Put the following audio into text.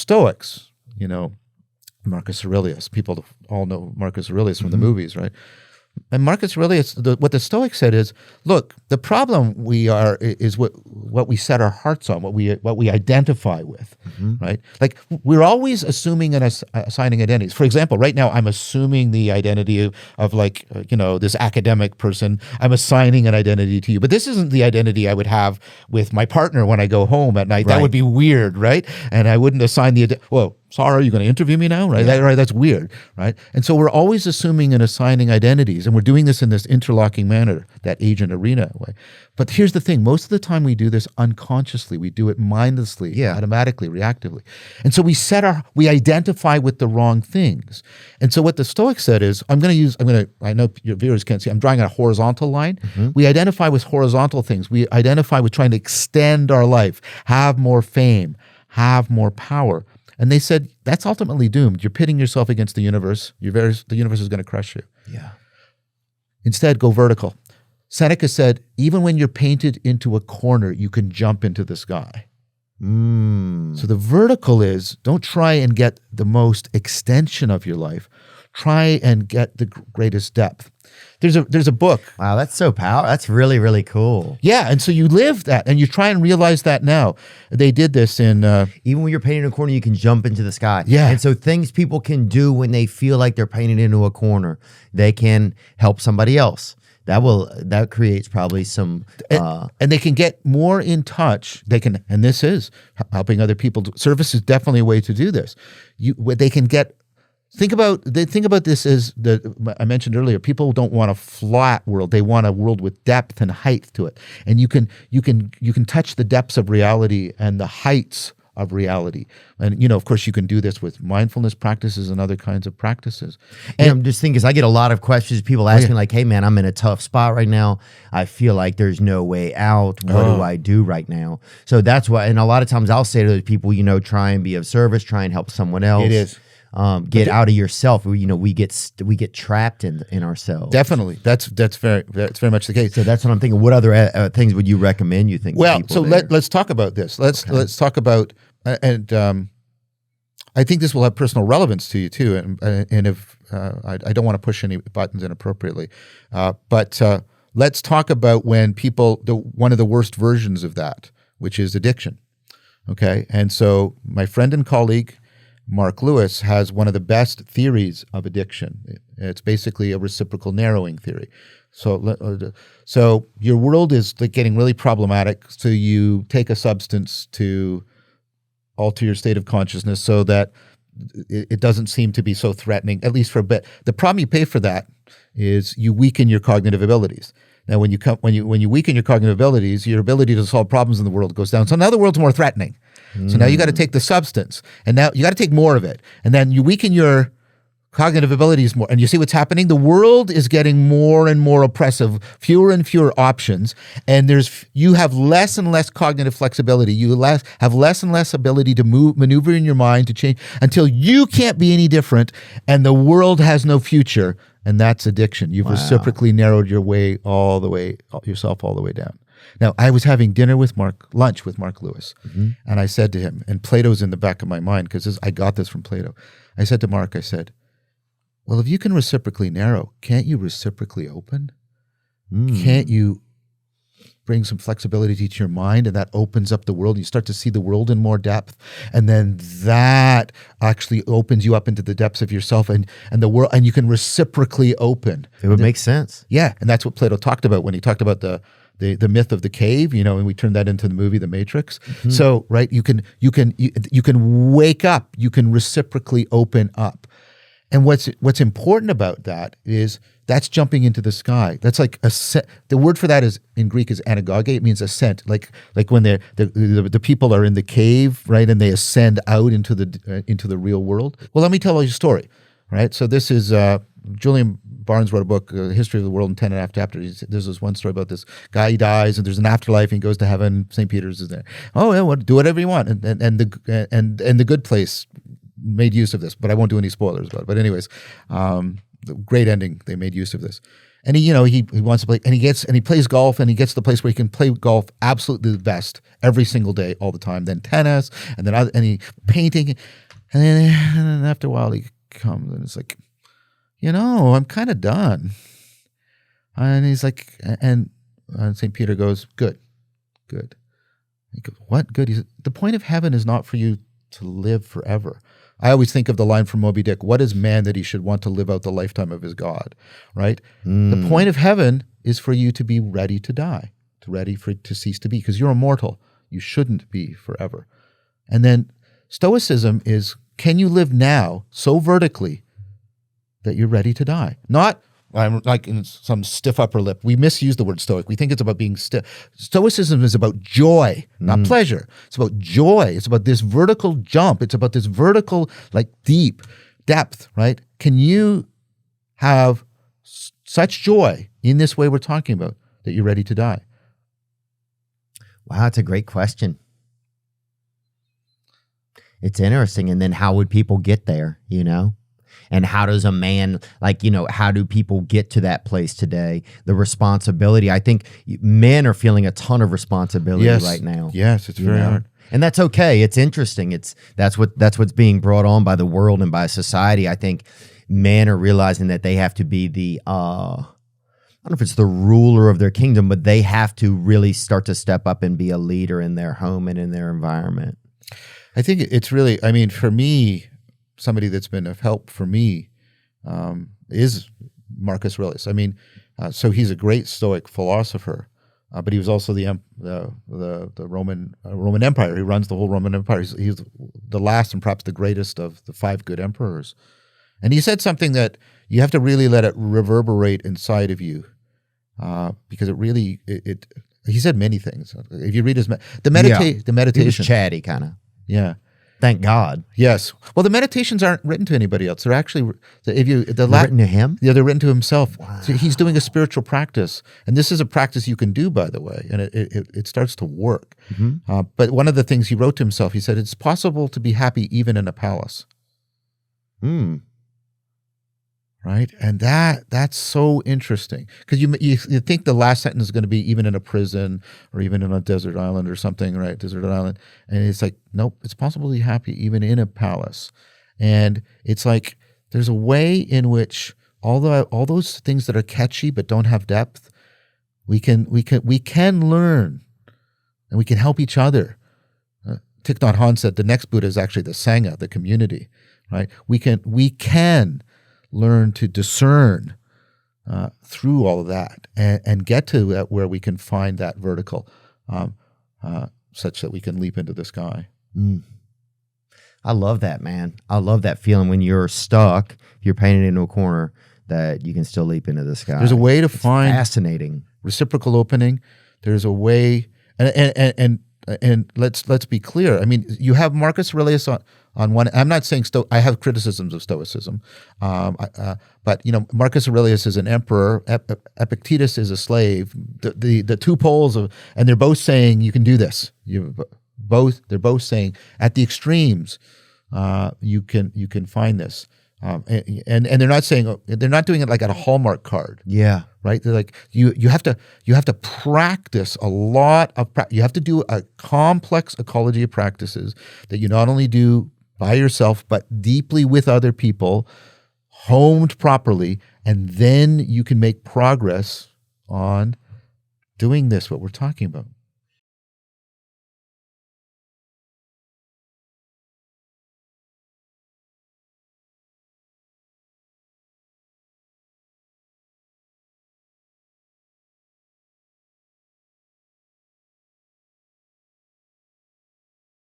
Stoics, Marcus Aurelius. People all know Marcus Aurelius from the movies, right? And Marcus Aurelius, what the Stoics said is, look, the problem is what we set our hearts on, what we identify with, right? Like we're always assuming and assigning identities. For example, right now I'm assuming the identity of this academic person. I'm assigning an identity to you, but this isn't the identity I would have with my partner when I go home at night. Right. That would be weird, right? And I wouldn't assign Sarah, are you going to interview me now? Right? Yeah. That's weird, right? And so we're always assuming and assigning identities, and we're doing this in this interlocking manner, that agent arena way. But here's the thing: most of the time we do this unconsciously. We do it mindlessly, automatically, reactively, and so we identify with the wrong things. And so what the Stoics said is, I know your viewers can't see, I'm drawing a horizontal line. We identify with horizontal things. We identify with trying to extend our life, have more fame, have more power. And they said, that's ultimately doomed. You're pitting yourself against the universe. The universe is going to crush you. Yeah. Instead, go vertical. Seneca said, even when you're painted into a corner, you can jump into the sky. So the vertical is, don't try and get the most extension of your life. Try and get the greatest depth. There's a book. Wow, that's so powerful. That's really, really cool. Yeah, and so you live that, and you try and realize that now. They did this in... Even when you're painted in a corner, you can jump into the sky. Yeah. And so things people can do when they feel like they're painted into a corner, they can help somebody else. That creates probably some... and they can get more in touch. They can, and this is helping other people. Service is definitely a way to do this. They can get... Think about this as I mentioned earlier. People don't want a flat world; they want a world with depth and height to it. And you can touch the depths of reality and the heights of reality. And of course, you can do this with mindfulness practices and other kinds of practices. And I'm just thinking, because I get a lot of questions. People ask me like, "Hey, man, I'm in a tough spot right now. I feel like there's no way out. What do I do right now?" So that's why. And a lot of times, I'll say to those people, try and be of service, try and help someone else. It is. Get out of yourself. We get trapped in ourselves. Definitely, that's very much the case. So that's what I'm thinking. What other things would you recommend? You think? Well, so let's talk about this. Let's talk about, and I think this will have personal relevance to you too. And if I don't want to push any buttons inappropriately, but let's talk about when one of the worst versions of that, which is addiction. Okay, and so my friend and colleague, Mark Lewis, has one of the best theories of addiction. It's basically a reciprocal narrowing theory. So your world is getting really problematic. So you take a substance to alter your state of consciousness so that it doesn't seem to be so threatening, at least for a bit. The problem you pay for that is you weaken your cognitive abilities. Now, when you weaken your cognitive abilities, your ability to solve problems in the world goes down. So now the world's more threatening. So now you got to take the substance, and now you got to take more of it, and then you weaken your cognitive abilities more. And you see what's happening? The world is getting more and more oppressive, fewer and fewer options, and you have less and less cognitive flexibility. You have less and less ability to maneuver in your mind to change until you can't be any different, and the world has no future. And that's addiction. You've reciprocally narrowed yourself all the way down. Now, I was having lunch with Mark Lewis, and I said to him, and Plato's in the back of my mind because I got this from Plato. I said to Mark, well, if you can reciprocally narrow, can't you reciprocally open? Can't you bring some flexibility to your mind, and that opens up the world, and you start to see the world in more depth, and then that actually opens you up into the depths of yourself and the world, and you can reciprocally open. It would make sense. Yeah, and that's what Plato talked about when he talked about the myth of the cave, and we turned that into the movie The Matrix. So, right, you can wake up, you can reciprocally open up. And what's important about that is that's jumping into the sky. That's like the word for that is in Greek is anagoge. It means ascent. Like when the people are in the cave, right, and they ascend out into the real world. Well, let me tell you a story, right? So this is Julian Barnes wrote a book, History of the World in 10.5 chapters. There's this one story about this guy. He dies, and there's an afterlife, and he goes to heaven. St. Peter's is there. Oh, yeah, well, do whatever you want, and the good place made use of this, but I won't do any spoilers about it. But anyways, the great ending, they made use of this. And he wants to play, and he plays golf, and he gets to the place where he can play golf absolutely the best every single day, all the time. Then tennis, and then he painting, and then after a while he comes and it's like, I'm kind of done. And he's like, and St. Peter goes, good. He goes, what? Good. He said, the point of heaven is not for you to live forever. I always think of the line from Moby Dick, what is man that he should want to live out the lifetime of his God, right? The point of heaven is for you to be ready to die, to cease to be, because you're immortal. You shouldn't be forever. And then Stoicism is, can you live now so vertically that you're ready to die? Not, I'm like in some stiff upper lip. We misuse the word stoic. We think it's about being stiff. Stoicism is about joy, not pleasure. It's about joy. It's about this vertical jump. It's about this vertical, like deep depth, right? Can you have such joy in this way we're talking about that you're ready to die? Wow, that's a great question. It's interesting. And then how would people get there, And how does a man, how do people get to that place today? The responsibility. I think men are feeling a ton of responsibility right now. Yes, it's very hard. And that's okay. It's interesting. That's what's being brought on by the world and by society. I think men are realizing that they have to be the, I don't know if it's the ruler of their kingdom, but they have to really start to step up and be a leader in their home and in their environment. I think it's really, for me, somebody that's been of help for me is Marcus Aurelius. So he's a great Stoic philosopher, but he was also the Roman Empire. He runs the whole Roman Empire. He's the last and perhaps the greatest of the 5 good emperors. And he said something that you have to really let it reverberate inside of you, because it really he said many things. If you read the meditation, he was chatty kind of. Yeah. Thank God. Yes. Well, the meditations aren't written to anybody else. They're actually written to him. Yeah, they're written to himself. Wow. So he's doing a spiritual practice, and this is a practice you can do, by the way, and it starts to work. Mm-hmm. But one of the things he wrote to himself, he said, "It's possible to be happy even in a palace." Right, and that's so interesting, because you think the last sentence is going to be even in a prison or even in a desert island or something, right? Desert island, and it's like, nope, it's possible to be happy even in a palace, and it's like there's a way in which all those things that are catchy but don't have depth, we can learn, and we can help each other. Thich Nhat Hanh said the next Buddha is actually the Sangha, the community, right? We can learn to discern through all of that and get to that where we can find that vertical, such that we can leap into the sky. I love that, man. I love that feeling when you're stuck, you're painted into a corner, that you can still leap into the sky. There's a way to find fascinating reciprocal opening. There's a way, and let's be clear. You have Marcus Aurelius on one. I'm not saying I have criticisms of Stoicism, but Marcus Aurelius is an emperor. Epictetus is a slave. The two poles of, and they're both saying you can do this. They're both saying at the extremes, you can find this. And they're not saying, they're not doing it like at a Hallmark card. Yeah. Right? They're like, you have to practice a lot of, you have to do a complex ecology of practices that you not only do by yourself, but deeply with other people, homed properly, and then you can make progress on doing this, what we're talking about.